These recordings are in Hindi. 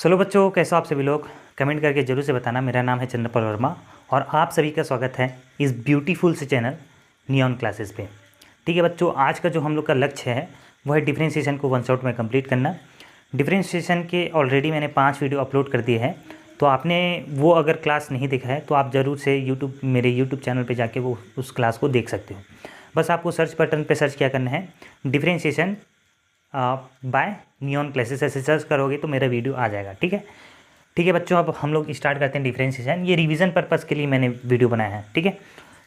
चलो बच्चों, कैसे हो आप सभी लोग? कमेंट करके जरूर से बताना। मेरा नाम है चंद्रपाल वर्मा और आप सभी का स्वागत है इस ब्यूटीफुल से चैनल नियॉन क्लासेस पे। ठीक है बच्चों, आज का जो हम लोग का लक्ष्य है वो है डिफरेंशिएशन को वन शॉट में कंप्लीट करना। डिफरेंशिएशन के ऑलरेडी मैंने 5 वीडियो अपलोड कर दिए हैं, तो आपने वो अगर क्लास नहीं देखा है तो आप ज़रूर से मेरे यूट्यूब चैनल पर जाके वो उस क्लास को देख सकते हो। बस आपको सर्च बटन पर सर्च क्या करना है, डिफरेंशिएशन बाय नियॉन क्लासेस ऐसे सर्च करोगे तो मेरा वीडियो आ जाएगा। ठीक है बच्चों, अब हम लोग स्टार्ट करते हैं डिफरेंशिएशन। ये रिवीजन पर्पज़ के लिए मैंने वीडियो बनाया है। ठीक है,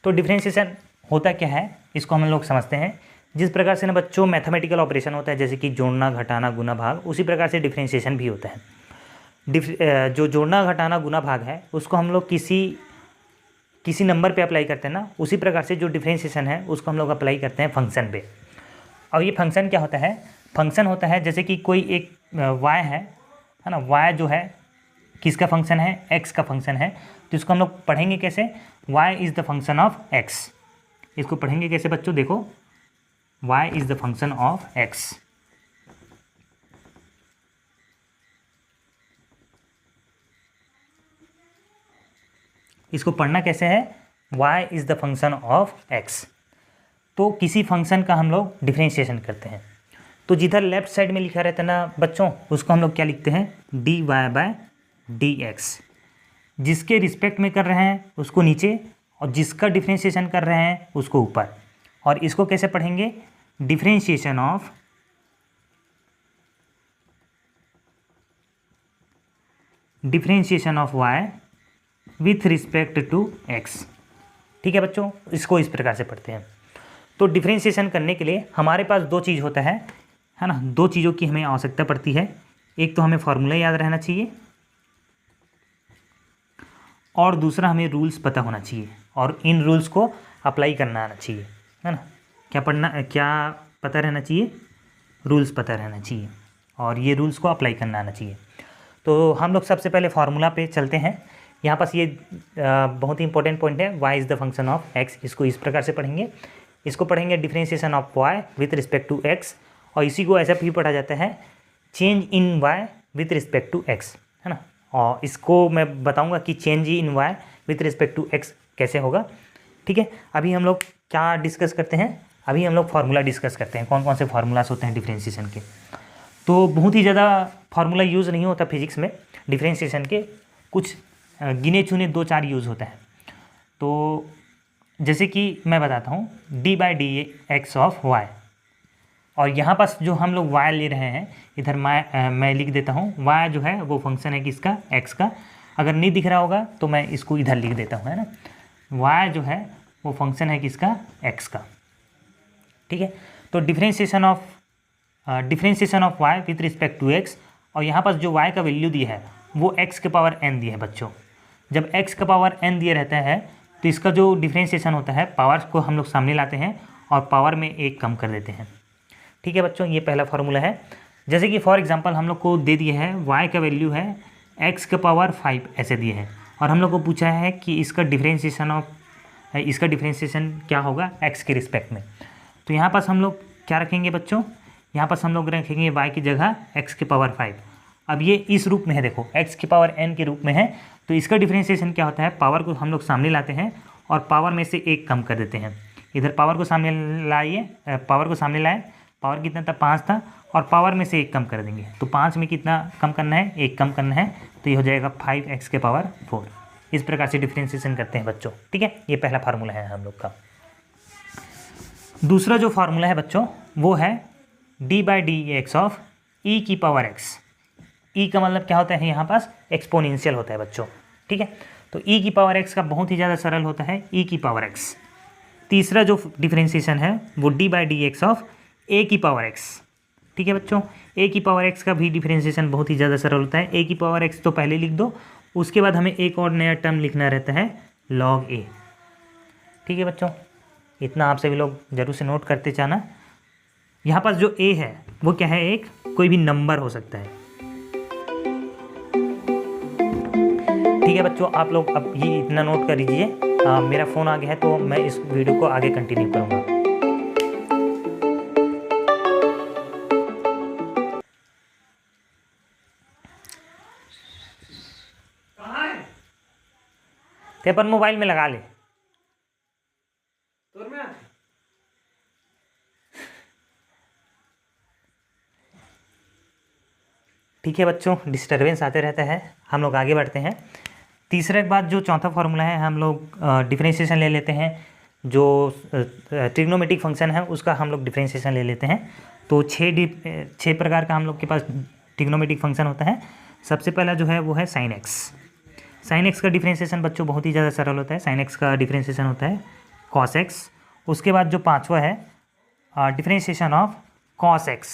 तो डिफरेंशिएशन होता क्या है इसको हम लोग समझते हैं। जिस प्रकार से ना बच्चों मैथमेटिकल ऑपरेशन होता है, जैसे कि जोड़ना, घटाना, गुना, भाग, उसी प्रकार से डिफरेंशिएशन भी होता है। जो जोड़ना, घटाना, गुना, भाग है उसको हम लोग किसी नंबर पे अप्लाई करते हैं ना, उसी प्रकार से जो डिफरेंशिएशन है उसको हम लोग अप्लाई करते हैं फंक्शन पे। और ये फंक्शन क्या होता है? फंक्शन होता है जैसे कि कोई एक y है ना, y जो है किसका फंक्शन है? x का फंक्शन है। तो इसको हम लोग पढ़ेंगे कैसे? y is the function of x। इसको पढ़ेंगे कैसे बच्चों? देखो, y is the function of x। इसको पढ़ना कैसे है? y is the function of x। तो किसी फंक्शन का हम लोग डिफरेंशिएशन करते हैं, तो जिधर लेफ्ट साइड में लिखा रहता है ना बच्चों, उसको हम लोग क्या लिखते हैं? dy by d x. जिसके रिस्पेक्ट में कर रहे हैं उसको नीचे, और जिसका डिफरेंशिएशन कर रहे हैं उसको ऊपर। और इसको कैसे पढ़ेंगे? Differentiation of y with respect to x। ठीक है बच्चों, इसको इस प्रकार से पढ़ते हैं। तो डिफरेंशिएशन करने के लिए हमारे पास दो चीज़ होता है ना, दो चीज़ों की हमें आवश्यकता पड़ती है। एक तो हमें फॉर्मूला याद रहना चाहिए और दूसरा हमें रूल्स पता होना चाहिए, और इन रूल्स को अप्लाई करना आना चाहिए, है ना। क्या पता रहना चाहिए? रूल्स पता रहना चाहिए, और ये रूल्स को अप्लाई करना आना चाहिए। तो हम लोग सबसे पहले फार्मूला पे चलते हैं। यहाँ पास ये बहुत ही इंपॉर्टेंट पॉइंट है, y is the function of x। इसको इस प्रकार से पढ़ेंगे। इसको पढ़ेंगे differentiation of y with respect to x, और इसी को ऐसा भी पढ़ा जाता है change in y with respect to x, है ना। और इसको मैं बताऊंगा कि change in y with respect to x कैसे होगा। ठीक है, अभी हम लोग क्या डिस्कस करते हैं? अभी हम लोग फार्मूला डिस्कस करते हैं, कौन कौन से फार्मूलास होते हैं डिफरेंशिएशन के। तो बहुत ही ज़्यादा फार्मूला यूज़ नहीं होता फिजिक्स में। डिफरेंशिएशन के कुछ गिने चुने 2-4 यूज़ होता है। तो जैसे कि मैं बताता हूँ, d by D x of y, और यहाँ पास जो हम लोग y ले रहे हैं, इधर मैं लिख देता हूँ y जो है वो फंक्शन है किसका? x का। अगर नहीं दिख रहा होगा तो मैं इसको इधर लिख देता हूँ, है ना। y जो है वो फंक्शन है किसका? x का। ठीक है, तो differentiation of y with respect to x, और यहाँ पास जो y का वैल्यू दिया है वो x के पावर n दिया है बच्चों। जब x का पावर n दिया रहता है तो इसका जो डिफरेंशिएशन होता है, पावर को हम लोग सामने लाते हैं और पावर में एक कम कर देते हैं। ठीक है बच्चों, ये पहला फार्मूला है। जैसे कि फॉर एग्जांपल हम लोग को दे दिया है y का वैल्यू है x के पावर 5 ऐसे दिए हैं, और हम लोग को पूछा है कि इसका डिफरेंशिएशन क्या होगा x के रिस्पेक्ट में। तो यहाँ पास हम लोग क्या रखेंगे बच्चों? यहाँ पास हम लोग रखेंगे y की जगह x के पावर 5। अब ये इस रूप में है, देखो x के पावर n के रूप में है, तो इसका डिफरेंशिएशन क्या होता है? पावर को हम लोग सामने लाते हैं और पावर में से एक कम कर देते हैं। इधर पावर को सामने लाए, पावर कितना था? 5 था, और पावर में से एक कम कर देंगे। तो 5 में कितना कम करना है? एक कम करना है, तो ये हो जाएगा 5x के पावर 4। इस प्रकार से डिफरेंशिएशन करते हैं बच्चों। ठीक है, ये पहला फार्मूला है हम लोग का। दूसरा जो फार्मूला है बच्चों वो है D by D x of E की पावर x। ई का मतलब क्या होता है? यहाँ पास एक्सपोनेंशियल होता है बच्चों। ठीक है, तो ई की पावर x का बहुत ही ज़्यादा सरल होता है, ई की पावर x। तीसरा जो डिफरेंशिएशन है वो D by D x of A की पावर x। ठीक है बच्चों, ए की पावर x का भी डिफरेंशिएशन बहुत ही ज़्यादा सरल होता है। ए की पावर x तो पहले लिख दो, उसके बाद हमें एक और नया टर्म लिखना रहता है, log a। ठीक है बच्चों, इतना आप सभी लोग जरूर से नोट करते जाना। यहाँ पास जो a है वो क्या है? एक कोई भी नंबर हो सकता है। ठीक है बच्चों, आप लोग अब ये इतना नोट कर लीजिए। मेरा फ़ोन आ गया है तो मैं इस वीडियो को आगे कंटिन्यू करूँगा। ते अपन मोबाइल में लगा ले। ठीक है बच्चों, डिस्टरबेंस आते रहता है, हम लोग आगे बढ़ते हैं। तीसरे के बाद जो चौथा फार्मूला है हम लोग डिफरेंशिएशन ले लेते हैं। जो ट्रिग्नोमेट्रिक फंक्शन है उसका हम लोग डिफरेंशिएशन ले लेते हैं। तो छः प्रकार का हम लोग के पास ट्रिग्नोमेट्रिक फंक्शन होता है। सबसे पहला जो है वो है साइन एक्स। साइन एक्स का डिफरेंशिएशन बच्चों बहुत ही ज़्यादा सरल होता है। साइन एक्स का डिफरेंशिएशन होता है कॉस एक्स। उसके बाद जो पांचवा है differentiation of cos x.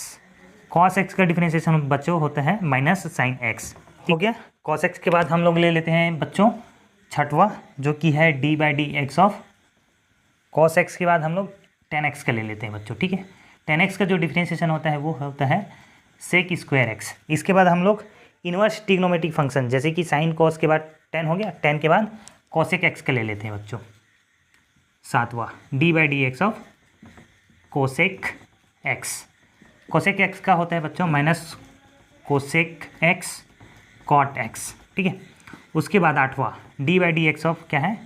Cos x का डिफरेंशिएशन बच्चों होता है माइनस साइन एक्स। हो गया। कॉस एक्स के बाद हम लोग ले लेते हैं बच्चों छठवा, जो कि है D by D x of cos x. के बाद हम लोग टेन एक्स का ले लेते हैं बच्चों। ठीक है, टेन एक्स का जो डिफरेंशिएशन होता है वो होता है सेक स्क्वायर एक्स। इसके बाद हम लोग इनवर्स ट्रिग्नोमेट्रिक फंक्शन, जैसे कि साइन कॉस के बाद टेन हो गया, टेन के बाद कॉसेक एक्स का ले लेते हैं बच्चों सातवां, d by D x of cosec x. Cosec x का होता है बच्चों minus cosec x cot x. ठीक है, उसके बाद आठवां d by D x of क्या है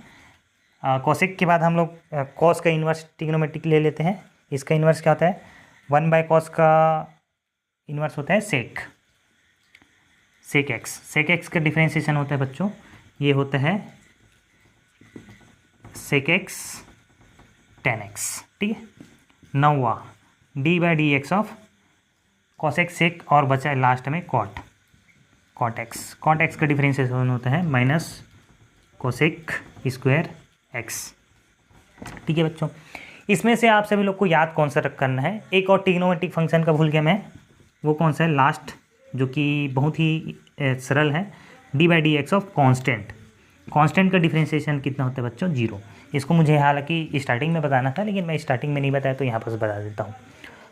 कोसेक के बाद हम लोग कॉस का इन्वर्स ट्रिग्नोमेट्रिक ले लेते हैं। इसका इन्वर्स क्या होता है, वन बाय कॉस का इन्वर्स होता है सेक एक्स। सेक एक्स का डिफरेंशिएशन होता है बच्चों, ये होता है सेक एक्स टेन एक्स। ठीक है, नौवा d by D x of cosec sec और बचा है लास्ट में कॉट एक्स। कॉट एक्स का डिफरेंशिएशन होता है माइनस कोसेक स्क्वायर एक्स। ठीक है बच्चों, इसमें से आप सभी लोग को याद कौन सा करना है, एक और ट्रिग्नोमेट्रिक फंक्शन का भूल गया मैं, वो कौन सा है लास्ट, जो कि बहुत ही सरल है, D by D x of constant. Constant का डिफरेंशिएशन कितना होता है बच्चों, जीरो। इसको मुझे हालांकि स्टार्टिंग में बताना था, लेकिन मैं स्टार्टिंग में नहीं बताया तो यहाँ पर बता देता हूँ।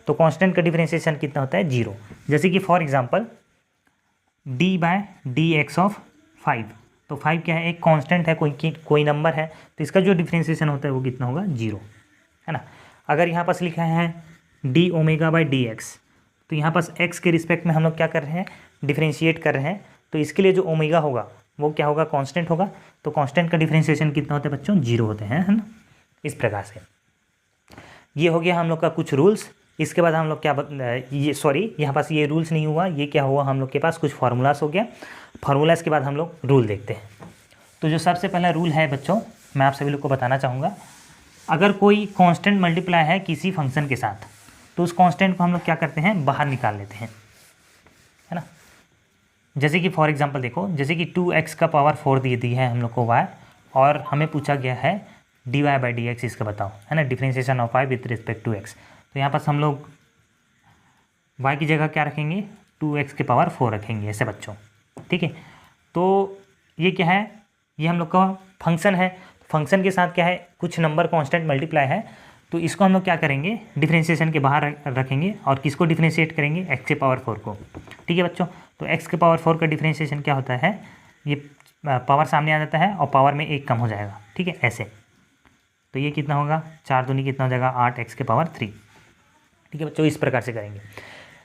तो कांस्टेंट का डिफरेंशिएशन कितना होता है, जीरो। जैसे कि for example d by d x of 5, तो 5 क्या है, एक कांस्टेंट है, कोई नंबर है, तो इसका जो डिफरेंशिएशन होता है वो कितना होगा, जीरो, है ना। अगर यहाँ पास लिखा है D omega by D x, तो यहाँ पास एक्स के रिस्पेक्ट में हम लोग क्या कर रहे हैं, डिफरेंशिएट कर रहे हैं, तो इसके लिए जो ओमेगा होगा वो क्या होगा, कांस्टेंट होगा। तो कांस्टेंट का डिफरेंशिएशन कितना होता है बच्चों, जीरो होते हैं, है ना। इस प्रकार से ये हो गया हम लोग का कुछ रूल्स। इसके बाद हम लोग यहाँ पास ये रूल्स नहीं हुआ, ये क्या हुआ, हम लोग के पास कुछ फार्मूलास हो गया। फार्मूलास के बाद हम लोग रूल देखते हैं। तो जो सबसे पहला रूल है बच्चों, मैं आप सभी लोग को बताना चाहूँगा, अगर कोई कांस्टेंट मल्टीप्लाई है किसी फंक्शन के साथ, तो उस कांस्टेंट को हम लोग क्या करते हैं, बाहर निकाल लेते हैं, है ना। जैसे कि फॉर एग्जांपल देखो, जैसे कि 2x का पावर 4 दे दी है हम लोग को y, और हमें पूछा गया है d y by D x, इसका बताओ, है ना, differentiation of y with respect to x। तो यहाँ पास हम लोग y की जगह क्या रखेंगे, 2x के पावर 4 रखेंगे, ऐसे बच्चों। ठीक है, तो ये क्या है, ये हम लोग का फंक्शन है। फंक्शन के साथ क्या है, कुछ नंबर कांस्टेंट मल्टीप्लाई है, तो इसको हम लोग क्या करेंगे, डिफरेंशिएशन के बाहर रखेंगे, और किसको डिफरेंशिएट करेंगे, x के पावर 4 को। ठीक है बच्चों, तो x के पावर 4 का डिफरेंशिएशन क्या होता है, ये पावर सामने आ जाता है और पावर में 1 कम हो जाएगा। ठीक है, ऐसे, तो ये कितना होगा, 4 दूनी कितना हो जाएगा, 8x के पावर 3। ठीक है बच्चों, इस प्रकार से करेंगे।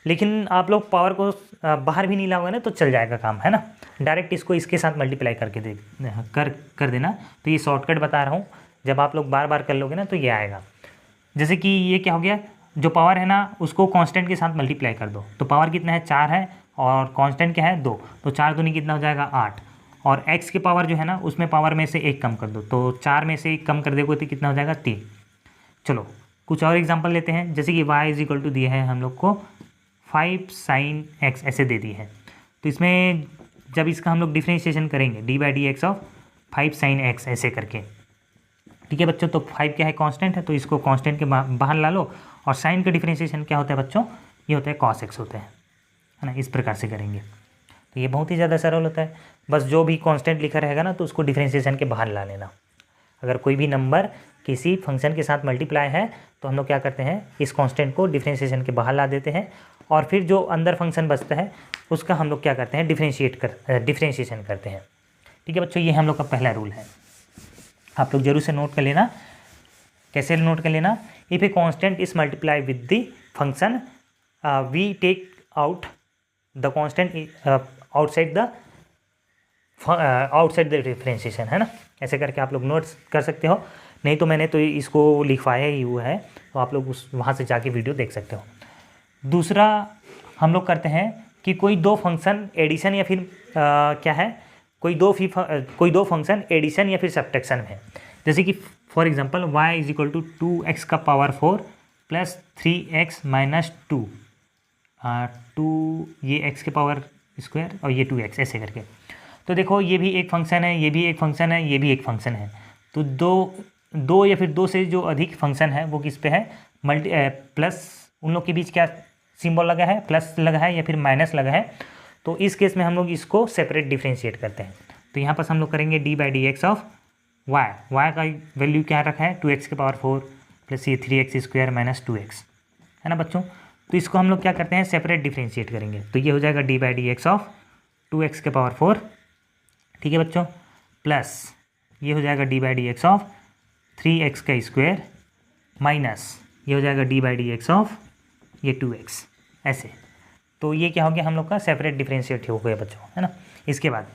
लेकिन आप लोग पावर को बाहर भी नहीं लाओगे ना तो चल जाएगा काम, है ना। डायरेक्ट इसको इसके साथ मल्टीप्लाई करके कर देना। तो ये शॉर्टकट बता रहा हूँ, जब आप लोग बार बार कर लोगे ना तो ये आएगा। जैसे कि ये क्या हो गया, जो पावर है ना उसको कांस्टेंट के साथ मल्टीप्लाई कर दो, तो पावर कितना है, 4 है, और कांस्टेंट क्या है, 2, तो 4 दूनी कितना हो जाएगा, 8। और x के पावर जो है ना उसमें पावर में से 1 कम कर दो, तो 4 में से 1 कम कर दोगे तो कितना हो जाएगा, 3। चलो कुछ और एग्जांपल लेते हैं। जैसे कि y इज इक्वल टू दिए है हम लोग को 5 sin x, ऐसे दे दी है। तो इसमें जब इसका हम लोग डिफरेंशिएशन करेंगे, d by D x of 5 sin x ऐसे करके। ठीक है बच्चों, तो 5 क्या है, कांस्टेंट है, तो इसको कांस्टेंट के बाहर ला लो। और साइन का डिफरेंशिएशन क्या होता है बच्चों, ये होता है cos x होता है ना। इस प्रकार से करेंगे तो ये बहुत ही ज़्यादा सरल होता है। बस जो भी कांस्टेंट लिखा रहेगा ना तो उसको डिफरेंशिएशन के बाहर ला लेना। अगर कोई भी नंबर किसी फंक्शन के साथ मल्टीप्लाई है तो हम लोग क्या करते हैं, इस कांस्टेंट को डिफरेंशिएशन के बाहर ला देते हैं, और फिर जो अंदर फंक्शन बचता है उसका हम लोग क्या करते हैं, डिफरेंशिएशन करते हैं। ठीक है बच्चों, ये हम लोग का पहला रूल है, आप लोग जरूर से नोट कर लेना। कैसे नोट कर लेना, if a constant is multiply with the function we take out the constant outside the outside the differentiation, है ना। ऐसे करके आप लोग नोट्स कर सकते हो, नहीं तो मैंने तो इसको लिखवाया ही हुआ है, तो आप लोग वहाँ से जाके वीडियो देख सकते हो। दूसरा हम लोग करते हैं कि कोई दो फंक्शन एडिशन या फिर क्या है, कोई दो फंक्शन एडिशन या फिर सब्ट्रैक्शन में है। जैसे कि for example y is equal to 2x का पावर 4 प्लस 3x माइनस 2, ये x के पावर स्क्वायर और ये 2x, ऐसे करके। तो देखो ये भी एक फंक्शन है, ये भी एक फंक्शन है, ये भी एक फंक्शन है। तो दो या फिर दो से जो अधिक फंक्शन है वो किस पे है, प्लस, उन लोग के बीच क्या सिंबल लगा है, प्लस लगा है या फिर माइनस लगा है। तो इस केस में हम लोग इसको सेपरेट डिफ्रेंशिएट करते हैं। तो यहाँ पर हम लोग करेंगे d by D x of y का वैल्यू क्या रखा है, 2x के पावर 4 प्लस ये 3x स्क्वायर माइनस 2x, है ना बच्चों। तो इसको हम लोग क्या करते हैं, सेपरेट डिफ्रेंशिएट करेंगे। तो ये हो जाएगा D by D x of 2x के पावर 4, ठीक है बच्चों, प्लस ये हो जाएगा D by D x of 3x का स्क्वायर माइनस ये हो जाएगा D by D x of ये 2x, ऐसे। तो ये क्या हो गया, हम लोग का सेपरेट डिफ्रेंशिएट हो गया बच्चों, है ना। इसके बाद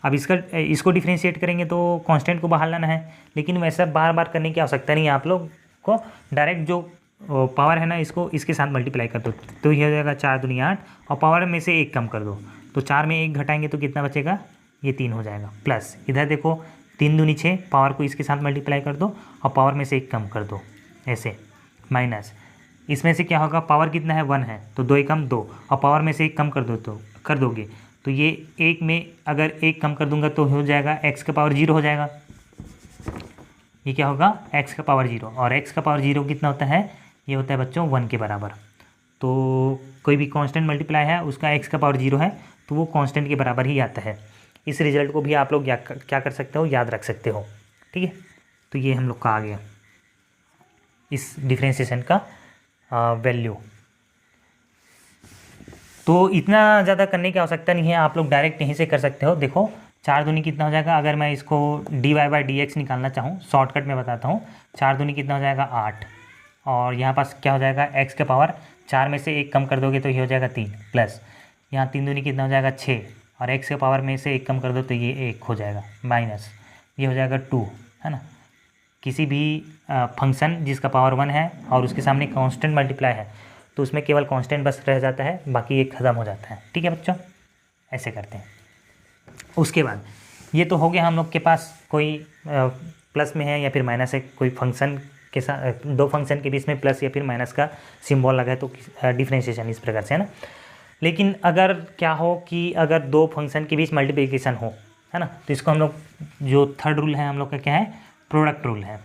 अब इसको डिफ्रेंशिएट करेंगे तो कांस्टेंट को बाहर लाना है, लेकिन वैसा बार बार करने की आवश्यकता नहीं है। आप लोग को डायरेक्ट जो पावर है ना, इसको इसके साथ मल्टीप्लाई कर दो, तो ये हो जाएगा 4 दूनी 8, और पावर में से 1 कम कर दो, तो 4 में 1 घटाएंगे तो कितना बचेगा, ये 3 हो जाएगा। प्लस इधर देखो 3 दूनी 6, पावर को इसके साथ मल्टीप्लाई कर दो और पावर में से 1 कम कर दो, ऐसे। माइनस इसमें से क्या होगा, पावर कितना है 1 है, तो 2 एकम 2, और पावर में से 1 कम कर दोगे तो ये 1 में अगर 1 कम कर दूंगा तो हो जाएगा x का पावर 0 हो जाएगा। ये क्या होगा, x का पावर 0, और x का पावर 0 कितना होता है, ये होता है बच्चों 1 के बराबर। तो कोई भी कांस्टेंट मल्टीप्लाई है उसका x का पावर 0 है तो वो कांस्टेंट के बराबर ही आता है। इस रिजल्ट को भी आप लोग क्या कर सकते हो, याद रख सकते हो, ठीक है। तो ये हम लोग का आ गया इस डिफ्रेंशिएशन का वैल्यू। तो इतना ज़्यादा करने की आवश्यकता नहीं है, आप लोग डायरेक्ट यहीं से कर सकते हो। देखो 4 दूनी कितना हो जाएगा, अगर मैं इसको d y by D x निकालना चाहूँ, शॉर्टकट में बताता हूँ, 4 दूनी कितना हो जाएगा 8, और यहाँ पास क्या हो जाएगा x का पावर 4 में से 1 कम कर दोगे तो ये हो जाएगा 3, प्लस यहाँ 3 दूनी कितना हो जाएगा 6, और x के पावर में से 1 कम कर दो तो ये 1 हो जाएगा, माइनस ये हो जाएगा 2, है ना। किसी भी फंक्शन जिसका पावर 1 है और उसके सामने कांस्टेंट मल्टीप्लाई है तो उसमें केवल कांस्टेंट बस रह जाता है, बाकी एक ख़त्म हो जाता है, ठीक है बच्चों। ऐसे करते हैं। उसके बाद ये तो हो गया हम लोग के पास कोई प्लस में है या फिर माइनस है, कोई फंक्शन के साथ दो फंक्शन के बीच में प्लस या फिर माइनस का सिंबल लगा है तो डिफ्रेंशिएशन इस प्रकार से, है ना। लेकिन अगर क्या हो कि अगर दो फंक्शन के बीच मल्टीप्लिकेशन हो, है ना, तो इसको हम लोग जो थर्ड रूल है हम लोग का क्या है, प्रोडक्ट रूल है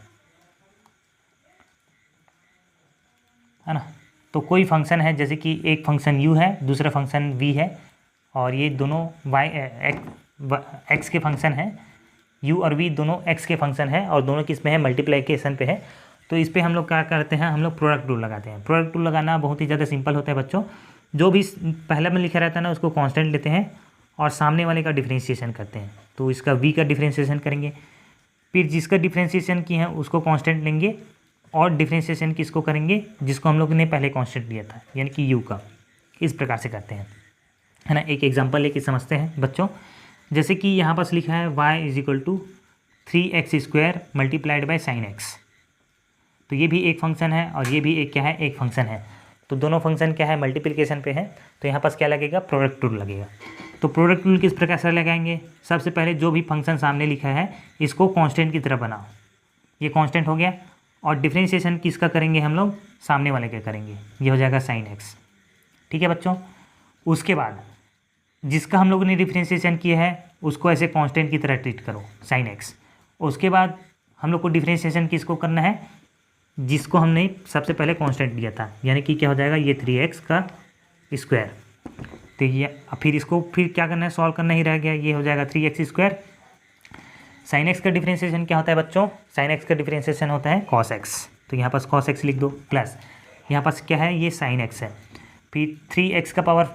ना। तो कोई फंक्शन है, जैसे कि एक फंक्शन u है, दूसरा फंक्शन v है, और ये दोनों x के फंक्शन हैं, u और v दोनों x के फंक्शन हैं, और दोनों किस में है, मल्टीप्लिकेशन पे है। तो इस पे हम लोग क्या करते हैं, हम लोग प्रोडक्ट रूल लगाते हैं। प्रोडक्ट रूल लगाना बहुत ही ज़्यादा सिंपल होता है बच्चों। जो भी पहले में लिखा रहता है ना उसको कांस्टेंट लेते हैं और सामने वाले का डिफ्रेंशिएशन करते हैं। तो इसका v का डिफ्रेंशिएशन करेंगे, फिर जिसका डिफ्रेंशिएशन किए हैं उसको कांस्टेंट लेंगे, और डिफ्रेंशिएशन किसको करेंगे, जिसको हम लोग ने पहले कांस्टेंट लिया था, यानी कि u का। इस प्रकार से करते हैं, है ना। एक एग्जांपल लेके समझते हैं बच्चों। जैसे कि यहाँ पर लिखा है y is equal to 3x square multiplied by sine x। तो ये भी एक फंक्शन है और ये भी एक क्या है, एक फंक्शन है। तो दोनों फंक्शन क्या है, मल्टीप्लिकेशन पे है, तो यहाँ पास क्या लगेगा, प्रोडक्ट रूल लगेगा। तो प्रोडक्ट रूल किस प्रकार से लगाएंगे, सबसे पहले जो भी फंक्शन सामने लिखा है इसको कांस्टेंट की तरह बनाओ, ये कांस्टेंट हो गया, और डिफ्रेंशिएशन किसका करेंगे हम लोग, सामने वाले का करेंगे, ये हो जाएगा साइन x, ठीक है बच्चों। उसके बाद जिसका हम लोगों ने डिफ्रेंशिएशन किया है उसको ऐसे कांस्टेंट की तरह ट्रीट करो, साइन x। उसके बाद हम लोग को डिफ्रेंशिएशन किसको करना है, जिसको हमने सबसे पहले कांस्टेंट लिया था, यानी कि क्या हो जाएगा, ये 3x का स्क्वायर। तो ये फिर इसको फिर क्या करना है, सॉल्व करना ही रह गया, ये हो जाएगा 3x स्क्वायर। साइन एक्स का डिफ्रेंशिएशन क्या होता है बच्चों, साइन एक्स का डिफ्रेंशिएशन होता है कॉस एक्स। तो यहाँ पास कॉस एक्स लिख दो, प्लस यहाँ पास क्या है, ये साइन एक्स है, फिर 3x का पावर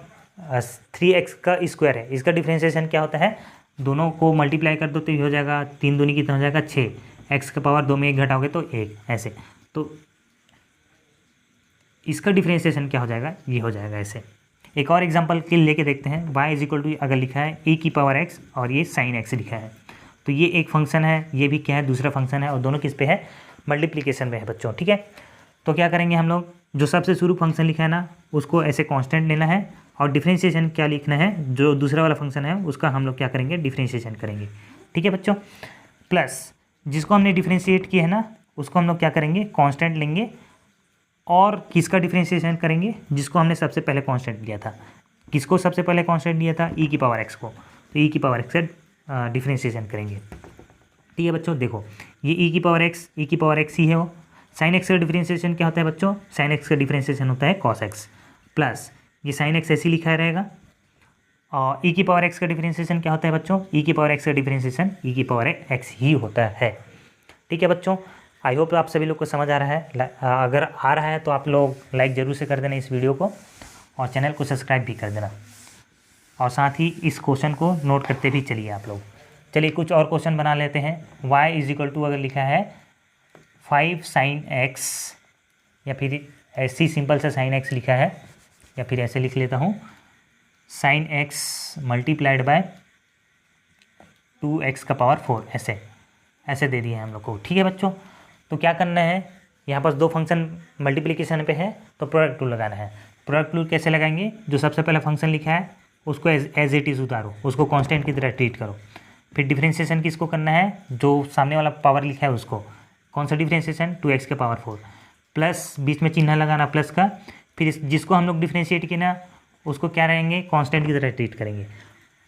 3x का स्क्वायर है, इसका डिफ्रेंशिएशन क्या होता है, दोनों को मल्टीप्लाई कर दो तो ये हो जाएगा 3 दूनी कितना हो जाएगा 6, x का पावर 2 में 1 घटाओगे तो 1, ऐसे। तो इसका डिफ्रेंशिएशन क्या हो जाएगा, ये हो जाएगा ऐसे। एक और एग्जांपल के लेके देखते हैं। y इज इक्वल टू अगर लिखा है e की पावर x और ये sin x लिखा है, तो ये एक फंक्शन है, ये भी क्या है, दूसरा फंक्शन है, और दोनों किस पे है, मल्टीप्लिकेशन में है बच्चों। ठीक है, तो क्या करेंगे हम लोग, जो सबसे शुरू फंक्शन लिखा है ना उसको ऐसे कांस्टेंट लेना है, और डिफरेंशिएशन क्या लिखना है, जो दूसरा वाला फंक्शन है उसका हम लोग क्या करेंगे, डिफरेंशिएशन करेंगे। ठीक है बच्चों, प्लस जिसको हमने डिफरेंशिएट किया है ना उसको हम लोग क्या करेंगे, कांस्टेंट लेंगे, और किसका डिफरेंशिएशन करेंगे, जिसको हमने सबसे पहले कांस्टेंट लिया था। किसको सबसे पहले कांस्टेंट लिया था, e की पावर x को, तो e की पावर x से डिफरेंशिएशन करेंगे। ठीक है बच्चों, देखो ये e की पावर x ही है वो। साइन x का डिफरेंशिएशन क्या होता है बच्चों, साइन x का डिफरेंशिएशन होता है कॉस x, प्लस ये साइन x ऐसे लिखा रहेगा, और e की पावर x का डिफरेंशिएशन क्या होता है बच्चों, e की पावर x का डिफरेंशिएशन e की पावर x ही होता है। ठीक है बच्चों, आई होप आप सभी लोग को समझ आ रहा है। अगर आ रहा है तो आप लोग लाइक ज़रूर से कर देना इस वीडियो को, और चैनल को सब्सक्राइब भी कर देना, और साथ ही इस क्वेश्चन को नोट करते भी चलिए आप लोग। चलिए कुछ और क्वेश्चन बना लेते हैं। y इज इक्वल टू अगर लिखा है 5 sin x, या फिर ऐसी सिंपल सा sin x लिखा है, या फिर ऐसे लिख लेता हूँ sin x multiplied by 2x का पावर 4, ऐसे दे दिए हैं हम लोग को। ठीक है बच्चों, तो क्या करना है, यहाँ पास दो फंक्शन मल्टीप्लिकेशन पे है तो प्रोडक्ट रूल लगाना है। प्रोडक्ट रूल कैसे लगाएंगे, जो सबसे पहला फंक्शन लिखा है उसको एज इट इज़ उतारो, उसको कांस्टेंट की तरह ट्रीट करो। फिर डिफरेंशिएशन किसको करना है, जो सामने वाला पावर लिखा है उसको, कौन सा डिफरेंशिएशन, 2x के पावर 4, प्लस बीच में चिन्ह लगाना प्लस का। फिर जिसको हम लोग डिफरेंशिएट किए ना उसको क्या रहेंगे, कांस्टेंट की तरह ट्रीट करेंगे,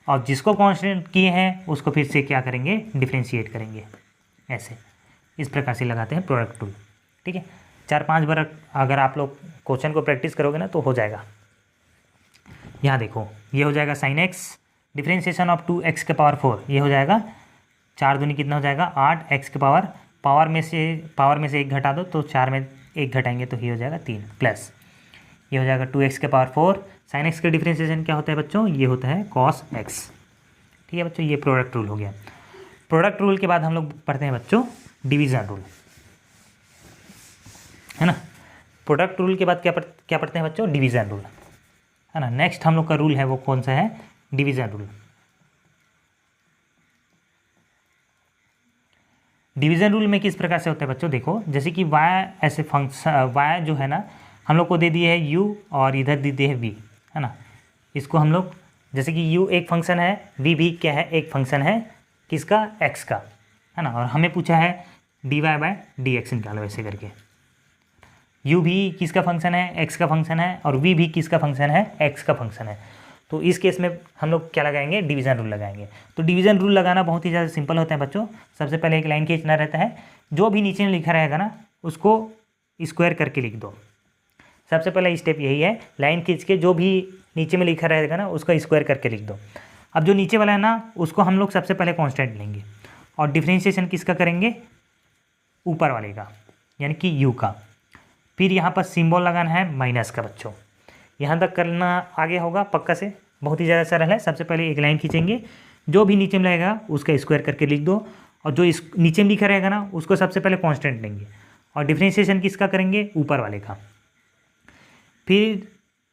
और जिसको कांस्टेंट किए हैं उसको फिर से क्या करेंगे, डिफरेंशिएट करेंगे। ऐसे इस प्रकार से लगाते हैं प्रोडक्ट रूल। ठीक है, 4-5 बार अगर आप लोग क्वेश्चन को प्रैक्टिस करोगे ना तो हो जाएगा। यहाँ देखो ये हो जाएगा sign x differentiation of 2x के पावर 4, ये हो जाएगा 4 दूनी कितना हो जाएगा 8, x के पावर में से 1 घटा दो तो 4 में 1 घटाएंगे तो ये हो जाएगा 3, प्लस ये हो जाएगा 2x के पावर 4। साइन x का डिफरेंशिएशन क्या होता है बच्चों, ये होता है कॉस x। ठीक है बच्चों, ये प्रोडक्ट रूल हो गया। प्रोडक्ट रूल के बाद हम लोग पढ़ते हैं बच्चों डिवीज़न रूल, है ना। प्रोडक्ट रूल के बाद क्या पढ़ते हैं बच्चों, डिवीज़न रूल, है ना। नेक्स्ट हम लोग का रूल है वो कौन सा है, डिवीज़न रूल। डिवीज़न रूल में किस प्रकार से होता है बच्चों, देखो जैसे कि y ऐसे फंक्शन y जो है ना हम लोग को दे दिए है u और इधर दे दिए है v, है ना। इसको हम लोग जैसे कि u एक फंक्शन है, v भी क्या है, एक फंक्शन है किसका, x का, है ना। और हमें पूछा है dy बाय dx निकालो ऐसे करके। u भी किसका फंक्शन है, x का फंक्शन है, और v भी किसका फंक्शन है, x का फंक्शन है। तो इस केस में हम लोग क्या लगाएंगे, डिवीज़न रूल लगाएंगे। तो डिवीज़न रूल लगाना बहुत ही ज़्यादा सिंपल होता है बच्चों। सबसे पहले एक लाइन खींचना रहता है, जो भी नीचे में लिखा रहेगा ना उसको स्क्वायर करके लिख दो। सबसे पहला स्टेप यही है, लाइन खींच के जो भी नीचे में लिखा रहेगा ना उसका स्क्वायर करके लिख दो। अब जो नीचे वाला है ना उसको हम लोग सबसे पहले कांस्टेंट लेंगे, और डिफरेंशिएशन किसका करेंगे, ऊपर वाले का, यानी कि u का। फिर यहाँ पर सिंबल लगाना है माइनस का बच्चों। यहाँ तक करना आगे होगा पक्का से, बहुत ही ज़्यादा सरल है। सबसे पहले एक लाइन खींचेंगे, जो भी नीचे में रहेगा उसका स्क्वायर करके लिख दो, और जो इस नीचे में लिखा रहेगा ना उसको सबसे पहले कांस्टेंट लेंगे, और डिफरेंशिएशन किसका करेंगे, ऊपर वाले का। फिर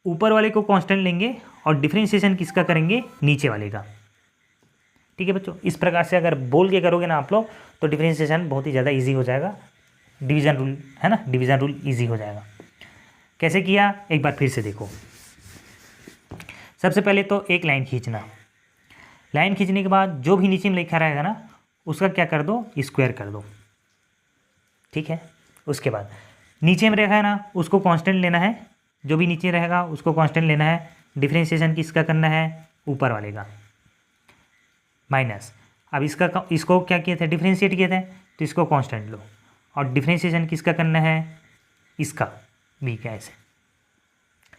ऊपर वाले को कांस्टेंट लेंगे और डिफरेंशिएशन किसका करेंगे, नीचे वाले का। ठीक है बच्चों, इस प्रकार से अगर बोल के करोगे ना आप लोग तो डिफरेंशिएशन बहुत ही ज़्यादा ईजी हो जाएगा। डिवीज़न रूल है ना, डिवीज़न रूल ईजी हो जाएगा। कैसे किया एक बार फिर से देखो। सबसे पहले तो एक लाइन खींचना, लाइन खींचने के बाद जो भी नीचे में लिखा रहेगा ना उसका क्या कर दो, स्क्वायर कर दो। ठीक है, उसके बाद नीचे में रहेगा ना उसको कांस्टेंट लेना है, जो भी नीचे रहेगा उसको कांस्टेंट लेना है। डिफरेंशिएशन किसका करना है, ऊपर वाले का, माइनस। अब इसको क्या किए थे, डिफरेंशिएट किए थे, तो इसको कांस्टेंट लो, और डिफरेंशिएशन किसका करना है, इसका बी का, ऐसे।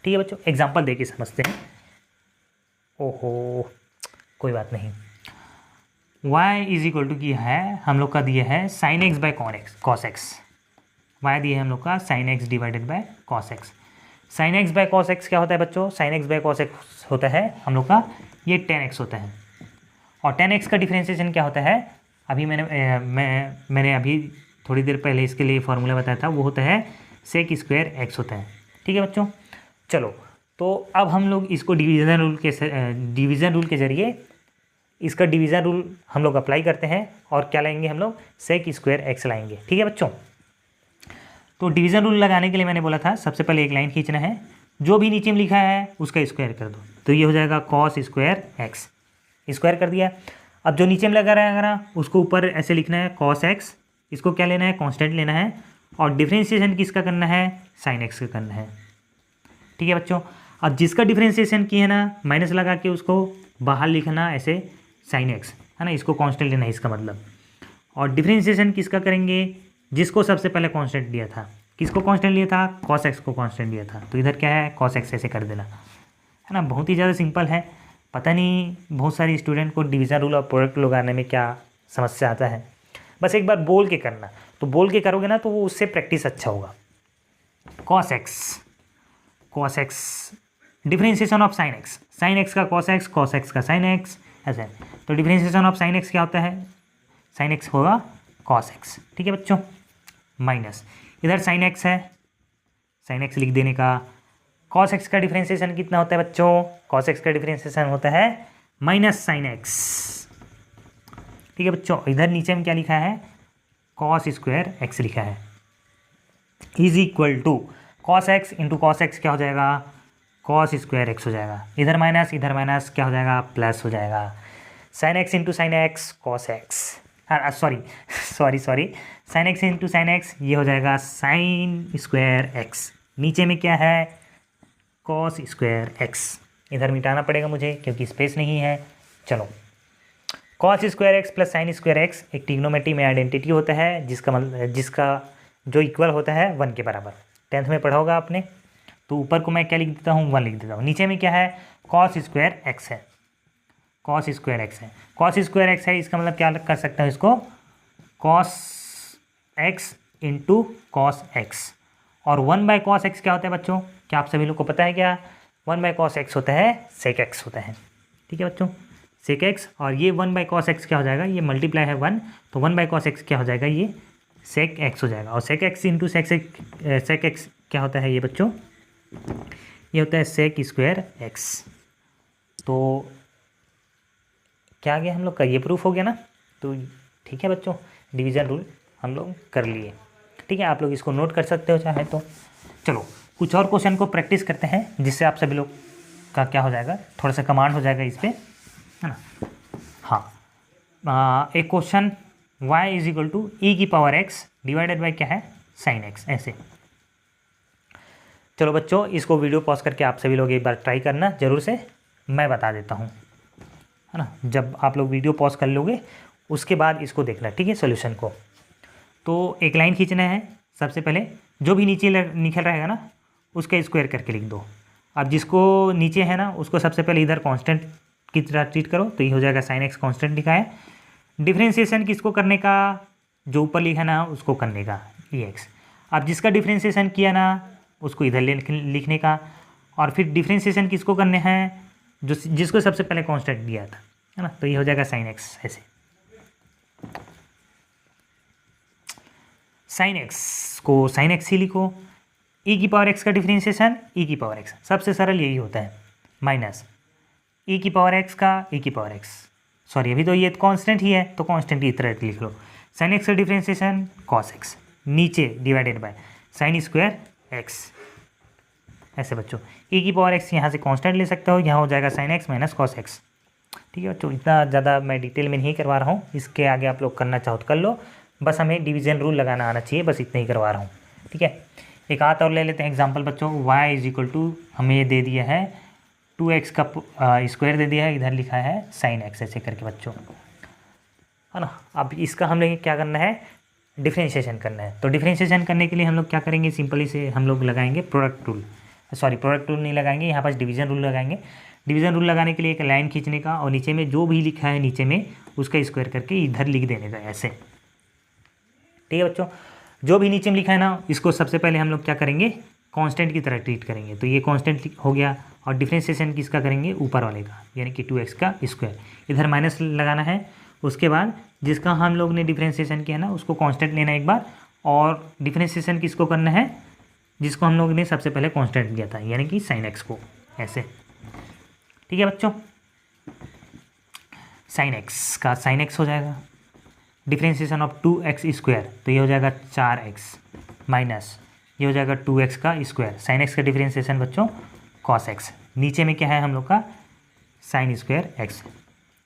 ठीक है बच्चों, एग्जांपल देके समझते हैं। ओहो कोई बात नहीं। y इज इक्वल टू की है हम लोग का दिया है sine x by cos x. y दिया है हम लोग का sine x divided by cos x. Sine x by cos x क्या होता है बच्चों, sine x by cos x होता है हम लोग का ये tan x होता है, और tan x का डिफरेंशिएशन क्या होता है, अभी मैंने अभी थोड़ी देर पहले इसके लिए फॉर्मूला बताया था, वो होता है सेक स्क्वायर एक्स होता है। ठीक है बच्चों, चलो तो अब हम लोग इसको डिवीज़न रूल के ज़रिए इसका डिवीज़न रूल हम लोग अप्लाई करते हैं और क्या लाएंगे हम लोग सेक स्क्वायर एक्स लाएंगे। ठीक है बच्चों, तो डिवीज़न रूल लगाने के लिए मैंने बोला था सबसे पहले एक लाइन खींचना है, जो भी नीचे में लिखा है उसका स्क्वायर कर दो, तो ये हो जाएगा कॉस स्क्वायर एक्स, स्क्वायर कर दिया। अब जो नीचे में लगा रहेगा उसको ऊपर ऐसे लिखना है कॉस एक्स, इसको क्या लेना है कांस्टेंट लेना है, और डिफरेंशिएशन किसका करना है साइन एक्स का करना है। ठीक है बच्चों, अब जिसका डिफरेंशिएशन किया है ना माइनस लगा के उसको बाहर लिखना ऐसे साइन एक्स है ना, इसको कांस्टेंट लेना है इसका मतलब। और डिफरेंशिएशन किसका करेंगे जिसको सबसे पहले कांस्टेंट लिया था, किसको कांस्टेंट लिया था कॉस एक्स को कांस्टेंट लिया था, तो इधर क्या है कॉस एक्स ऐसे कर देना है ना, बहुत ही ज़्यादा सिंपल है। पता नहीं बहुत सारे स्टूडेंट को डिवीज़न रूल और प्रोडक्ट लगाने में क्या समस्या आता है, बस एक बार बोल के करना, तो बोल के करोगे ना तो वो उससे प्रैक्टिस अच्छा होगा। Cos x differentiation of sine x का कॉस एक्स का साइन एक्स ऐसे, तो डिफरेंशिएशन ऑफ साइन एक्स क्या होता है, साइन एक्स होगा कॉस एक्स। ठीक है बच्चों, माइनस इधर साइन एक्स है, साइन एक्स लिख देने का, कॉस एक्स का डिफरेंशिएशन कितना होता है बच्चों, कॉस एक्स का डिफरेंशिएशन होता है माइनस साइन एक्स। ठीक है बच्चों, इधर नीचे में क्या लिखा है कॉस स्क्वायर एक्स लिखा है, is equal to cos x into cos x क्या हो जाएगा कॉस स्क्वायर एक्स हो जाएगा, इधर माइनस क्या हो जाएगा प्लस हो जाएगा, sine x into sine x cos x, sorry sine x into sine x ये हो जाएगा साइन स्क्वायर एक्स, नीचे में क्या है कॉस स्क्वायर एक्स, इधर मिटाना पड़ेगा मुझे क्योंकि स्पेस नहीं है। चलो, cos square x plus sine square x एक ट्रिग्नोमेट्री में आइडेंटिटी होता है जिसका जो इक्वल होता है 1 के बराबर, 10th में पढ़ा होगा आपने। तो ऊपर को मैं क्या लिख देता हूँ 1 लिख देता हूँ, नीचे में क्या है कॉस स्क्वायर एक्स है, कॉस स्क्वायर एक्स है, इसका मतलब क्या कर सकते हैं इसको cos x into cos x, और 1 बाय कॉस एक्स क्या होता है बच्चों, क्या आप सभी लोग को पता है क्या 1 बाय कॉस एक्स होता है सेक एक्स होता है। ठीक है बच्चों, सेक एक्स, और ये 1 बाय कॉस एक्स क्या हो जाएगा, ये मल्टीप्लाई है 1, तो 1 बाय कॉस एक्स क्या हो जाएगा ये सेक एक्स हो जाएगा, और sec x into sec x क्या होता है ये बच्चों, ये होता है सेक स्क्वायर एक्स। तो क्या आ गया हम लोग का, ये प्रूफ हो गया ना। तो ठीक है बच्चों, डिवीज़न रूल हम लोग कर लिए। ठीक है, आप लोग इसको नोट कर सकते हो चाहे तो। चलो कुछ और क्वेश्चन को प्रैक्टिस करते हैं जिससे आप सभी लोग का क्या हो जाएगा, थोड़ा सा कमांड हो जाएगा इस पर, है ना। हाँ, एक question y is equal to E की पावर x डिवाइडेड बाई क्या है साइन x ऐसे। चलो बच्चों, इसको वीडियो पॉज करके आप सभी लोग एक बार ट्राई करना ज़रूर से, मैं बता देता हूँ, है ना। जब आप लोग वीडियो पॉज कर लोगे उसके बाद इसको देखना, ठीक है, सॉल्यूशन को। तो एक लाइन खींचना है, सबसे पहले जो भी नीचे निकल रहेगा ना उसका स्क्वायर करके लिख दो। अब जिसको नीचे है ना उसको सबसे पहले इधर कांस्टेंट की तरह ट्रीट करो, तो ये हो जाएगा साइन एक्स कांस्टेंट लिखा है। डिफरेंशिएशन किसको करने का, जो ऊपर लिखा ना उसको करने का ई एक्स। अब जिसका डिफरेंशिएशन किया ना उसको इधर लिखने का, और फिर डिफरेंशिएशन किसको करने हैं जो जिसको सबसे पहले कांस्टेंट दिया था, है ना, तो ये हो जाएगा साइन एक्स ऐसे। साइन एक्स को साइन एक्स ही लिखो, ई की पावर एक्स का डिफरेंशिएशन ई की पावर एक्स, सबसे सरल यही होता है, माइनस ई की पावर एक्स का ई की पावर एक्स, सॉरी अभी तो ये कांस्टेंट ही है तो कांस्टेंट की तरह लिख लो, साइन एक्स का डिफरेंशिएशन कॉस एक्स, नीचे divided by sine square x ऐसे बच्चों। ई की पावर एक्स यहाँ से कांस्टेंट ले सकते हो, यहाँ हो जाएगा sine x minus cos x. ठीक है बच्चों, इतना ज़्यादा मैं डिटेल में नहीं करवा रहा हूँ, इसके आगे आप लोग करना चाहो तो कर लो, बस हमें डिवीजन रूल लगाना आना चाहिए, बस इतना ही करवा रहा हूँ। ठीक है, एक हाथ और ले लेते हैं एग्जाम्पल बच्चों। y इज इक्वल टू हमें ये दे दिया है 2x का स्क्वायर दे दिया है, इधर लिखा है साइन एक्स ऐसे करके बच्चों, है ना। अब इसका हम लोग क्या करना है, डिफरेंशिएशन करना है। तो डिफरेंशिएशन करने के लिए हम लोग क्या करेंगे, सिंपली से हम लोग लगाएंगे product rule, sorry product rule नहीं लगाएंगे, यहाँ पास डिवीजन रूल लगाएंगे। डिवीजन रूल लगाने के लिए एक लाइन खींचने का, और नीचे में जो भी लिखा है नीचे में उसका स्क्वायर करके इधर लिख देने का ऐसे। ठीक है बच्चों, जो भी नीचे में लिखा है ना इसको सबसे पहले हम लोग क्या करेंगे, कांस्टेंट की तरह ट्रीट करेंगे। तो ये कांस्टेंट हो गया, और डिफरेंशिएशन किसका करेंगे, ऊपर वाले का, यानी कि 2x का स्क्वायर, इधर माइनस लगाना है। उसके बाद जिसका हम लोग ने डिफरेंशिएशन किया ना उसको कांस्टेंट लेना एक बार, और डिफरेंशिएशन किसको करना है, जिसको हम लोग ने सबसे पहले कांस्टेंट दिया था, यानी कि साइन एक्स को। ऐसे। ठीक है बच्चों, साइन एक्स का साइन एक्स हो जाएगा, डिफ्रेंशिएशन ऑफ 2x², तो ये हो जाएगा 4x माइनस ये हो जाएगा 2x का स्क्वायर। साइन एक्स का डिफ्रेंशिएशन बच्चों cos x, नीचे में क्या है हम लोग का साइन स्क्वायर x,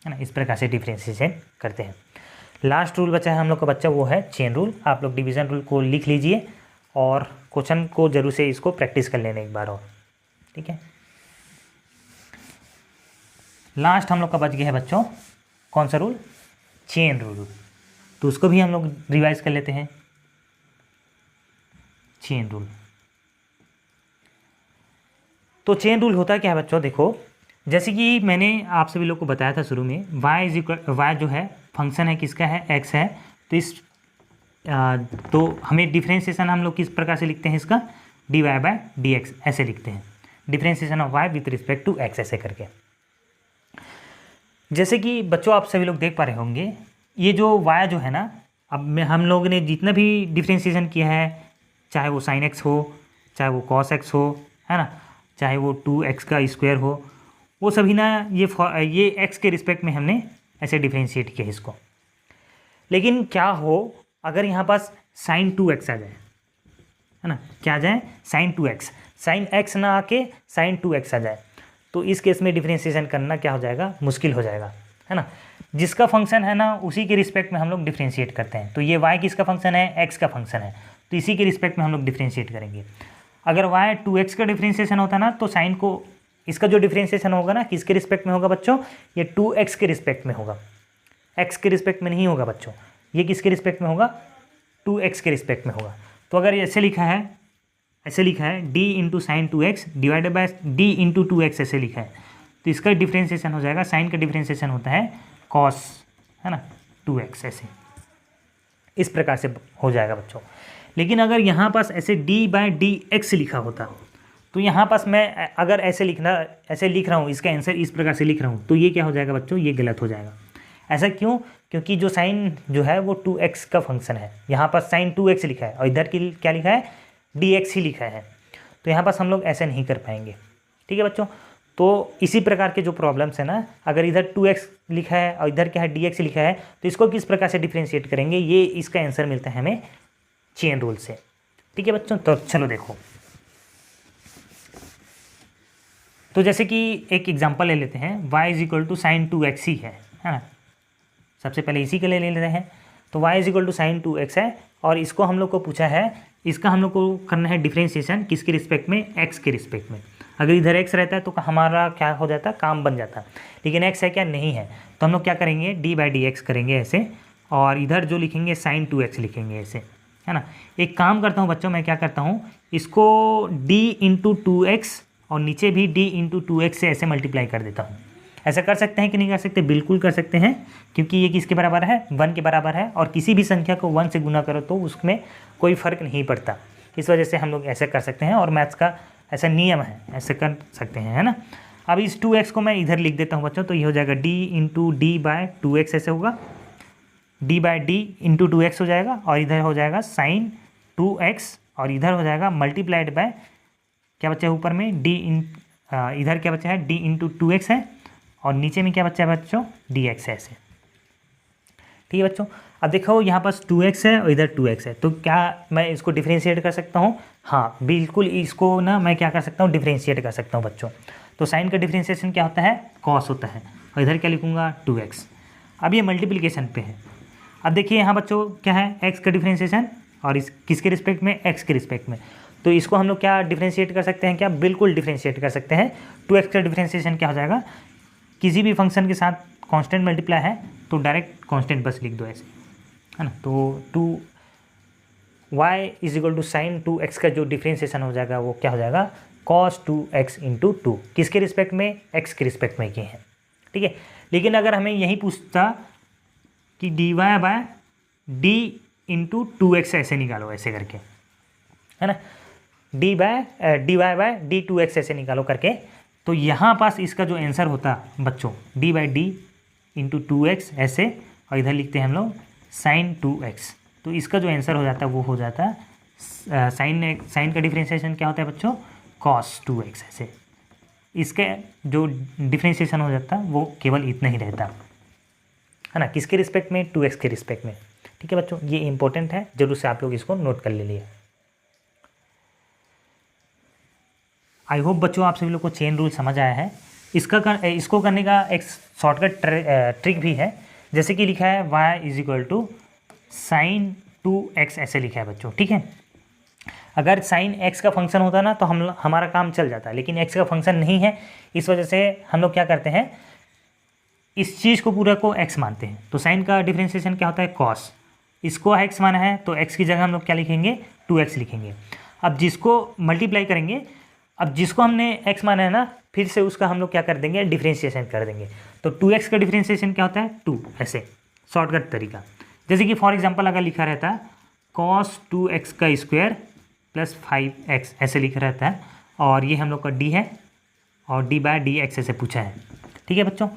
है ना। इस प्रकार से डिफ्रेंशिएशन करते हैं। लास्ट रूल बचा है हम लोग का बच्चा, वो है चेन रूल। आप लोग डिवीज़न रूल को लिख लीजिए और क्वेश्चन को जरूर से इसको प्रैक्टिस कर लेना एक बार और, ठीक है। लास्ट हम लोग का बच गया है बच्चों कौन सा रूल, चेन रूल, तो उसको भी हम लोग रिवाइज कर लेते हैं। चेन रूल, तो चेन रूल होता है क्या है बच्चों, देखो जैसे कि मैंने आप सभी लोग को बताया था शुरू में, y जो है फंक्शन है किसका है, x है। तो इस तो हमें डिफ्रेंशिएशन हम लोग किस प्रकार से लिखते हैं इसका, dy/dx ऐसे लिखते हैं, differentiation of y with respect to x ऐसे करके। जैसे कि बच्चों आप सभी लोग देख पा रहे होंगे, ये जो y जो है ना, अब हम लोग ने जितना भी डिफ्रेंशिएशन किया है, चाहे वो साइन एक्स हो, चाहे वो कॉस एक्स हो, है ना, चाहे वो 2x का स्क्वायर हो, वो सभी ना ये x के रिस्पेक्ट में हमने ऐसे डिफ्रेंशिएट किया इसको। लेकिन क्या हो अगर यहाँ पास साइन 2x आ जाए, है ना, क्या आ जाए साइन 2x, साइन x ना आके साइन 2x आ जाए, तो इस केस में डिफ्रेंशिएशन करना क्या हो जाएगा, मुश्किल हो जाएगा, है ना। जिसका फंक्शन है ना उसी के रिस्पेक्ट में हम लोग डिफ्रेंशिएट करते हैं। तो ये y किसका फंक्शन है, x का फंक्शन है, तो इसी के रिस्पेक्ट में हम लोग डिफ्रेंशिएट करेंगे। अगर y 2x का डिफ्रेंशिएशन होता ना, तो साइन को इसका जो डिफ्रेंशिएशन होगा ना किसके रिस्पेक्ट में होगा बच्चों, ये 2x के रिस्पेक्ट में होगा, x के रिस्पेक्ट में नहीं होगा बच्चों, ये किसके रिस्पेक्ट में होगा, 2x के रिस्पेक्ट में होगा। तो अगर ऐसे लिखा है, ऐसे लिखा है d into sine 2x divided by d into 2x ऐसे लिखा है, तो इसका डिफ्रेंशिएशन हो जाएगा, साइन का डिफ्रेंशिएशन होता है cos, है ना, 2x ऐसे, इस प्रकार से हो जाएगा बच्चों। लेकिन अगर यहाँ पास ऐसे d/dx लिखा होता, तो यहाँ पास मैं अगर ऐसे लिख रहा हूँ, इसका आंसर इस प्रकार से लिख रहा हूँ, तो ये क्या हो जाएगा बच्चों, ये गलत हो जाएगा। ऐसा क्यों, क्योंकि जो साइन जो है वो 2x का फंक्शन है, यहाँ पास साइन 2x लिखा है और इधर की क्या लिखा है, dx ही लिखा है, तो यहाँ पास हम लोग ऐसे नहीं कर पाएंगे, ठीक है बच्चों। तो इसी प्रकार के जो प्रॉब्लम्स है ना, अगर इधर 2x लिखा है और इधर क्या है dx लिखा है, तो इसको किस प्रकार से डिफ्रेंशिएट करेंगे, ये इसका आंसर मिलता है हमें चेन रूल से, ठीक है बच्चों। तो चलो देखो, तो जैसे कि एक एग्जांपल ले लेते हैं, y is to sine 2x ही है ना, सबसे पहले इसी के लिए ले लेते हैं। तो y is to sine 2x है और इसको हम लोग को पूछा है, इसका हम लोग को करना है डिफ्रेंशिएशन किसके रिस्पेक्ट में, x के रिस्पेक्ट में। अगर इधर x रहता है तो हमारा क्या हो जाता, काम बन जाता, लेकिन x है क्या, नहीं है, तो हम लोग क्या करेंगे, d/dx करेंगे ऐसे, और इधर जो लिखेंगे साइन 2x लिखेंगे ऐसे, है ना। एक काम करता हूँ बच्चों, मैं क्या करता हूँ, इसको d इंटू 2x और नीचे भी d इंटू 2x से ऐसे मल्टीप्लाई कर देता हूँ। ऐसा कर सकते हैं कि नहीं कर सकते, बिल्कुल कर सकते हैं, क्योंकि ये किसके बराबर है, 1 के बराबर है, और किसी भी संख्या को 1 से गुना करो तो उसमें कोई फ़र्क नहीं पड़ता। इस वजह से हम लोग ऐसे कर सकते हैं, और मैथ्स का ऐसा नियम है, ऐसे कर सकते हैं, है ना। अब इस 2x को मैं इधर लिख देता हूँ बच्चों, तो ये हो जाएगा d इंटू d/2x ऐसे होगा, d/d इंटू 2x हो जाएगा, और इधर हो जाएगा साइन 2x, और इधर हो जाएगा मल्टीप्लाइड बाय क्या बच्चा है ऊपर में इधर क्या बच्चा है, d इंटू 2x है, और नीचे में क्या बच्चा है बच्चों, dx है ऐसे, ठीक है बच्चों। अब देखो यहाँ पास 2x है और इधर 2x है, तो क्या मैं इसको डिफ्रेंशिएट कर सकता हूँ, हाँ बिल्कुल, इसको ना मैं क्या कर सकता हूँ, डिफ्रेंशिएट कर सकता हूँ बच्चों। तो साइन का डिफ्रेंशिएशन क्या होता है, कॉस होता है, और इधर क्या लिखूँगा, 2x। अब ये मल्टीप्लिकेशन पे है। अब देखिए यहाँ बच्चों क्या है, x का डिफ्रेंशिएशन, और इस किसके रिस्पेक्ट में, x के रिस्पेक्ट में, तो इसको हम लोग क्या डिफ्रेंशिएट कर सकते हैं, क्या बिल्कुल डिफ्रेंशिएट कर सकते हैं। 2x का डिफ्रेंशिएशन क्या हो जाएगा, किसी भी फंक्शन के साथ कांस्टेंट मल्टीप्लाई है तो डायरेक्ट कांस्टेंट बस लिख दो ऐसे, है ना। तो y is equal to sine 2x का जो डिफ्रेंशिएशन हो जाएगा वो क्या हो जाएगा, cos 2x इंटू 2, किसके रिस्पेक्ट में, x के रिस्पेक्ट में किए हैं, ठीक है। लेकिन अगर हमें यही पूछता कि dy/d इंटू 2x ऐसे निकालो ऐसे करके, है ना, dy/d 2x ऐसे निकालो करके, तो यहाँ पास इसका जो आंसर होता बच्चों d/d इंटू 2x ऐसे, और इधर लिखते हैं हम लोग साइन 2x, तो इसका जो आंसर हो जाता है वो हो जाता है साइन का डिफ्रेंशिएशन क्या होता है बच्चों, cos 2x ऐसे, इसके जो डिफ्रेंशिएशन हो जाता वो केवल इतना ही रहता है ना, किसके रिस्पेक्ट में, 2x के रिस्पेक्ट में। ठीक है बच्चों, ये इंपॉर्टेंट है, जरूर से आप लोग इसको नोट कर लीजिए। आई होप बच्चों आप सभी लोग को चेन रूल समझ आया है। इसको करने का एक शॉर्टकट ट्रिक भी है, जैसे कि लिखा है y is equal to sine 2x, ऐसे लिखा है बच्चों। ठीक है, अगर साइन x का फंक्शन होता ना तो हमारा काम चल जाता है, लेकिन x का फंक्शन नहीं है, इस वजह से हम लोग क्या करते हैं, इस चीज़ को पूरा को x मानते हैं। तो साइन का डिफरेंशिएशन क्या होता है, कॉस, इसको x माना है तो x की जगह हम लोग क्या लिखेंगे, 2x लिखेंगे। अब जिसको मल्टीप्लाई करेंगे, अब जिसको हमने x माना है ना, फिर से उसका हम लोग क्या कर देंगे, डिफरेंशिएशन कर देंगे। तो 2x का डिफरेंशिएशन क्या होता है, 2, ऐसे शॉर्टकट तरीका। जैसे कि फॉर एग्जांपल अगर लिखा रहता है cos 2x का स्क्वायर प्लस 5x, ऐसे लिखा रहता है, और ये हम लोग का d है और d/dx ऐसे पूछा है। ठीक है बच्चों,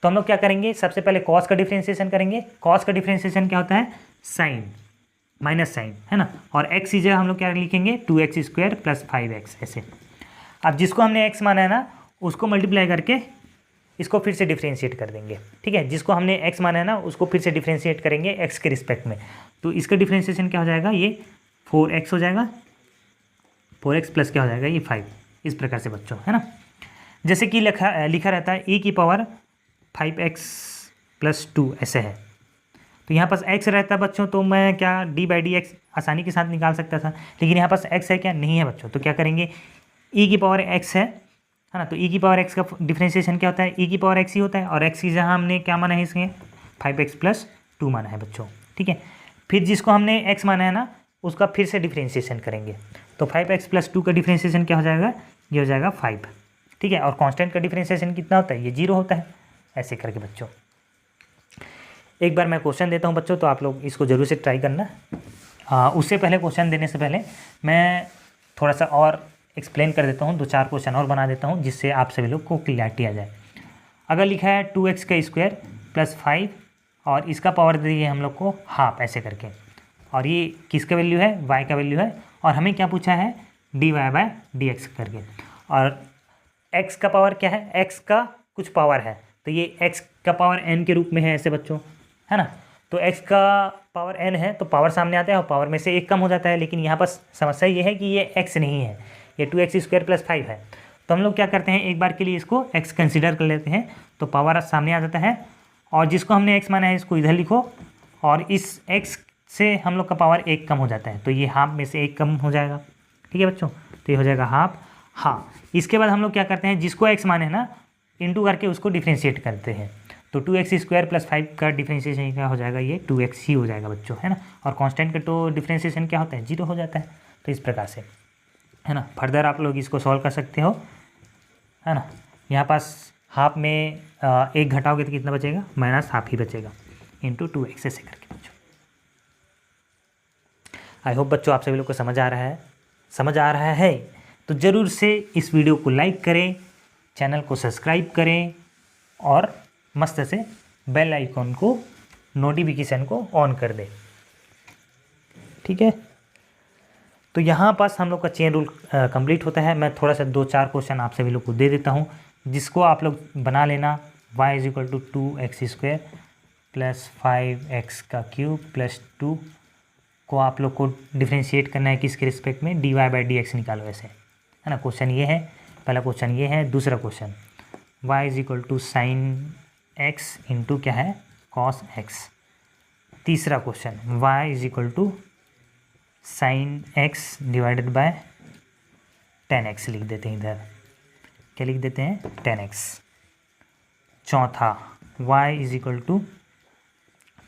तो हम लोग क्या करेंगे, सबसे पहले cos का डिफरेंशिएशन करेंगे। cos का डिफरेंशिएशन क्या होता है, साइन माइनस साइन, है ना, और x की जगह हम लोग क्या लिखेंगे, 2x स्क्वायर प्लस 5x, ऐसे। अब जिसको हमने x माना है ना, उसको मल्टीप्लाई करके इसको फिर से डिफरेंशिएट कर देंगे। ठीक है, जिसको हमने x माना है ना, उसको फिर से डिफरेंशिएट करेंगे x के रिस्पेक्ट में। तो इसका डिफरेंशिएशन क्या हो जाएगा, ये 4x हो जाएगा, 4x प्लस क्या हो जाएगा, ये 5, इस प्रकार से बच्चों, है ना। जैसे कि लिखा रहता है e की पावर 5x प्लस 2, ऐसे है। तो यहाँ पास x रहता है बच्चों, तो मैं क्या d/dx आसानी के साथ निकाल सकता था, लेकिन यहाँ पास x है क्या, नहीं है बच्चों। तो क्या करेंगे, e की पावर x है ना, तो e की पावर x का डिफरेंशिएशन क्या होता है, e की पावर x ही होता है, और x की जगह हमने क्या माना है, इसमें 5x प्लस 2 माना है बच्चों। ठीक है, फिर जिसको हमने x माना है ना, उसका फिर से डिफरेंशिएशन करेंगे। तो 5x प्लस 2 का डिफरेंशिएशन क्या हो जाएगा, ये हो जाएगा 5। ठीक है, और कांस्टेंट का डिफरेंशिएशन कितना होता है, ये 0 होता है, ऐसे करके बच्चों। एक बार मैं क्वेश्चन देता हूँ बच्चों, तो आप लोग इसको जरूर से ट्राई करना। उससे पहले, क्वेश्चन देने से पहले मैं थोड़ा सा और एक्सप्लेन कर देता हूँ, 2-4 क्वेश्चन और बना देता हूँ, जिससे आप सभी लोग को क्लियरिटी आ जाए। अगर लिखा है 2x का स्क्वायर प्लस 5 और इसका पावर दे दिए हम लोग को हाफ, ऐसे करके, और ये किसका वैल्यू है, y का वैल्यू है, और हमें क्या पूछा है, dy/dx करके, और x का पावर क्या है, x का कुछ पावर है, तो ये x का पावर n के रूप में है, ऐसे बच्चों, है ना। तो x का पावर n है, तो पावर सामने आता है और पावर में से एक कम हो जाता है, लेकिन यहाँ पर समस्या ये है कि ये x नहीं है, ये 2x स्क्वायर प्लस 5 है। तो हम लोग क्या करते हैं, एक बार के लिए इसको x कंसिडर कर लेते हैं, तो पावर सामने आ जाता है, और जिसको हमने x माना है इसको इधर लिखो, और इस x से हम लोग का पावर 1 कम हो जाता है, तो ये हाफ में से 1 कम हो जाएगा। ठीक है बच्चों, तो ये हो जाएगा हाफ। हाँ, इसके बाद हम लोग क्या करते हैं, जिसको x माने ना, इंटू करके उसको डिफ्रेंशिएट करते हैं। तो 2x स्क्वायर प्लस 5 का डिफ्रेंशिएशन क्या हो जाएगा, ये 2x ही हो जाएगा बच्चों, है ना। और कांस्टेंट का तो डिफ्रेंशिएशन क्या होता है, 0 हो जाता है। तो इस प्रकार से, है ना, फर्दर आप लोग इसको सॉल्व कर सकते हो, है ना। यहाँ पास हाफ में 1 घटाओगे तो कितना बचेगा, -हाफ ही बचेगा, इंटू 2x, ऐसे करके बच्चों। आई होप बच्चों आप सभी लोग को समझ आ रहा है, तो ज़रूर से इस वीडियो को लाइक करें, चैनल को सब्सक्राइब करें, और मस्त से बेल आइकॉन को, नोटिफिकेशन को ऑन कर दें। ठीक है, तो यहाँ पास हम लोग का चेन रूल कंप्लीट होता है। मैं थोड़ा सा 2-4 क्वेश्चन आप सभी लोग को दे देता हूँ, जिसको आप लोग बना लेना। y is equal to 2x square plus 5x का क्यूब प्लस 2 को आप लोग को डिफ्रेंशिएट करना है किसके रिस्पेक्ट में, dy/dx निकालो, ऐसे, है ना। क्वेश्चन ये है, पहला क्वेश्चन ये है। दूसरा question y is equal to sine x into क्या है, कॉस x। तीसरा question y is equal to sine x divided by 10x लिख देते हैं, इधर क्या लिख देते हैं, 10x। चौथा y is equal to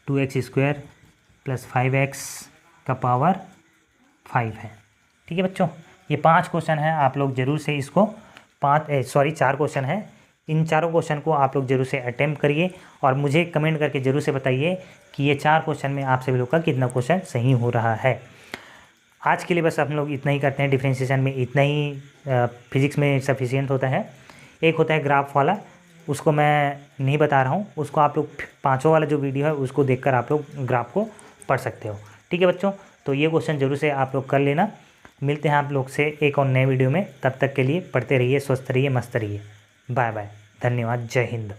2x square plus 5x का पावर 5 है। ठीक है बच्चों, ये 5 क्वेश्चन है, आप लोग जरूर से इसको 4 क्वेश्चन है, इन चारों क्वेश्चन को आप लोग जरूर से अटेम्प्ट करिए, और मुझे कमेंट करके जरूर से बताइए कि ये 4 क्वेश्चन में आप सभी लोग का कितना क्वेश्चन सही हो रहा है। आज के लिए बस हम लोग इतना ही करते हैं, डिफरेंशिएशन में इतना ही फिजिक्स में सफिशिएंट होता है। एक होता है ग्राफ वाला, उसको मैं नहीं बता रहा हूँ, उसको आप लोग 5वां वाला जो वीडियो है उसको देखकर आप लोग ग्राफ को पढ़ सकते हो। ठीक है बच्चों, तो ये क्वेश्चन जरूर से आप लोग कर लेना। मिलते हैं आप लोग से एक और नए वीडियो में। तब तक के लिए पढ़ते रहिए, स्वस्थ रहिए, मस्त रहिए। बाय बाय, धन्यवाद, जय हिंद।